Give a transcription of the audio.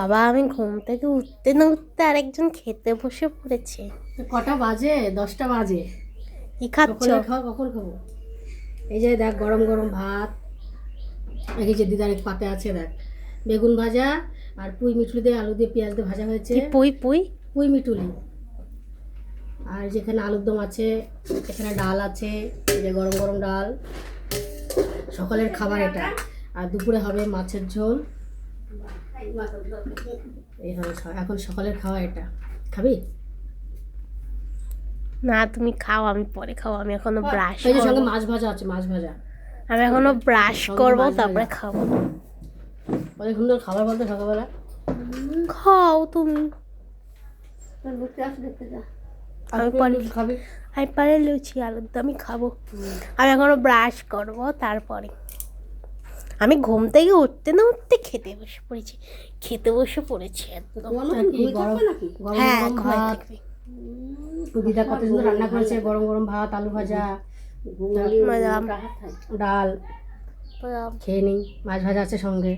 বাবা, আমি ঘুম থেকে উঠতে না উঠতে আরেকজন খেতে বসে পড়েছে। কটা বাজে? 10টা বাজে। কি খাচ্ছ? কখন খাবো? এই যে দেখ, গরম গরম ভাত, এই যে দিদার এক পাতে আছে, দেখ বেগুন ভাজা আর পুঁই মিঠুলি দিয়ে আলু দিয়ে পেঁয়াজ দিয়ে ভাজা হয়েছে। কি পুই পুই? পুঁই মিঠুলি। আর যেখানে আলুর দম আছে, এখানে ডাল আছে, এই যে গরম গরম ডাল। সকালের খাবার এটা। আর দুপুরে হবে মাছের ঝোল। এইভাবে এখন সকালের খাওয়া এটা। খাবি? না, তুমি খাও, আমি পরে খাও। আমি এখনো ব্রাশ এই যে করবো। সঙ্গে মাছ ভাজা আছে, মাছ ভাজা। আমি এখনো ব্রাশ করবো, মাছ তারপরে ভাজা। খাবো। অনেক সুন্দর খাবার বলতে সকালবেলা। খাও তুমি। আমি পরে খাবি? আমি পরে লুচি আলুর দম আমি খাবো। আমি এখনো ব্রাশ করবো, তারপরে। আমি ঘুম থেকে উঠতে না উঠতে খেতে বসে পড়েছি একদম। হ্যাঁ, ঘুমাই ভাত। থাকবে। দিদা কত সুন্দর রান্না করেছে, গরম গরম ভাত, আলু ভাজা, ম্যাডাম, ডাল। খেয়ে নিই, মাছ ভাজা আছে সঙ্গে।